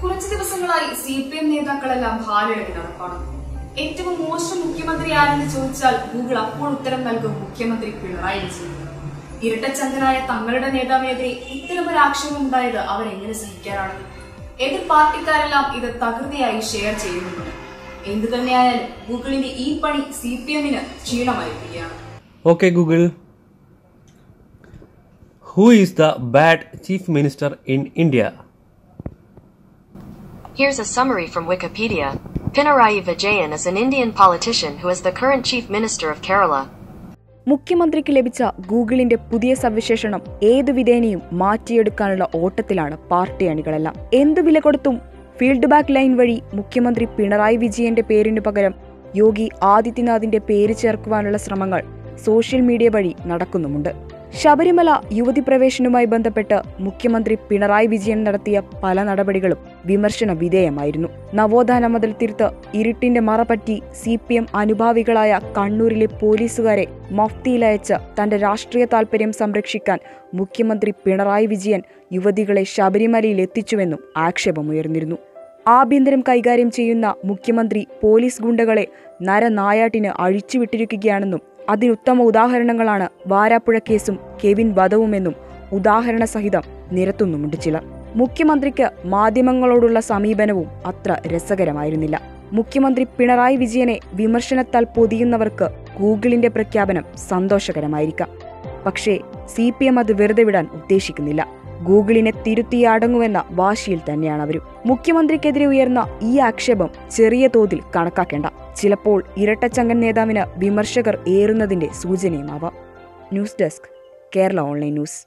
കുറച്ചു ദിവസങ്ങളായി CPM നേതാക്കളെല്ലാം ഹാലിളകി നടപ്പാണ്. ഏറ്റവും മോശം മുഖ്യമന്ത്രി ആരെന്ന് ചോദിച്ചാൽ ഗൂഗിൾ അപ്പോൾ ഉത്തരം നൽകും മുഖ്യമന്ത്രി പിണറായി വിജയൻ. ഇരട്ടച്ചങ്കനായ തങ്ങളുടെ നേതാവിനെതിരെ ഇത്തരമൊരു ആക്ഷേപം ഉണ്ടായത് അവരെങ്ങനെ സഹിക്കാനാണ്? എതിർ പാർട്ടിക്കാരെല്ലാം ഇത് തകൃതിയായി ഷെയർ ചെയ്യുന്നുണ്ട്. എന്തു തന്നെയായാലും ഗൂഗിളിന്റെ ഈ പണി CPMന് ക്ഷീണമായിരിക്കുകയാണ്. Okay, Google. Who is the bad chief minister in India? Here's a summary from Wikipedia. Pinarayi Vijayan is an Indian politician who is the current chief minister of Kerala. മുഖ്യമന്ത്രിക്ക് ലഭിച്ച ഗൂഗിളിന്റെ പുതിയ സവിശേഷണം ഏതു വിധേനയും മാറ്റിയെടുക്കാനുള്ള ഓട്ടത്തിലാണ് പാർട്ടി അണികളെല്ലാം. എന്തു വില കൊടുത്തും ഫീൽഡ് ബാക്ക് ലൈൻ വഴി മുഖ്യമന്ത്രി പിണറായി വിജയന്റെ പേരിനു പകരം യോഗി ആദിത്യനാഥിന്റെ പേര് ചേർക്കുവാനുള്ള ശ്രമങ്ങൾ സോഷ്യൽ മീഡിയ വഴി നടക്കുന്നുമുണ്ട്. ശബരിമല യുവതി പ്രവേശനവുമായി ബന്ധപ്പെട്ട് മുഖ്യമന്ത്രി പിണറായി വിജയൻ നടത്തിയ പല നടപടികളും വിമർശന വിധേയമായിരുന്നു. നവോത്ഥാന മതിൽ തീർത്ത് ഇരുട്ടിന്റെ മറപറ്റി CPM അനുഭാവികളായ കണ്ണൂരിലെ പോലീസുകാരെ മഫ്തിയിലയച്ച് തന്റെ രാഷ്ട്രീയ താൽപര്യം സംരക്ഷിക്കാൻ മുഖ്യമന്ത്രി പിണറായി വിജയൻ യുവതികളെ ശബരിമലയിൽ എത്തിച്ചുവെന്നും ആക്ഷേപമുയർന്നിരുന്നു. ആഭ്യന്തരം കൈകാര്യം ചെയ്യുന്ന മുഖ്യമന്ത്രി പോലീസ് ഗുണ്ടകളെ നരനായാട്ടിന് അഴിച്ചുവിട്ടിരിക്കുകയാണെന്നും അതിനുത്തമ ഉദാഹരണങ്ങളാണ് വാരാപ്പുഴ കേസും കെവിൻ വധവുമെന്നും ഉദാഹരണ സഹിതം നിരത്തുന്നുമുണ്ട് ചിലർ. മുഖ്യമന്ത്രിക്ക് മാധ്യമങ്ങളോടുള്ള സമീപനവും അത്ര രസകരമായിരുന്നില്ല. മുഖ്യമന്ത്രി പിണറായി വിജയനെ വിമർശനത്താൽ പൊതിയുന്നവർക്ക് ഗൂഗിളിന്റെ പ്രഖ്യാപനം സന്തോഷകരമായിരിക്കാം. പക്ഷേ CPM അത് വെറുതെ വിടാൻ ഉദ്ദേശിക്കുന്നില്ല. ഗൂഗിളിനെ തിരുത്തിയടങ്ങുമെന്ന വാശിയിൽ തന്നെയാണ് അവരും. മുഖ്യമന്ത്രിക്കെതിരെ ഉയർന്ന ഈ ആക്ഷേപം ചെറിയ തോതിൽ കണക്കാക്കേണ്ട. ചിലപ്പോൾ ഇരട്ടച്ചങ്കൻ നേതാവിന് വിമർശകർ ഏറുന്നതിന്റെ സൂചനയുമാവാം. News desk, Kerala online news.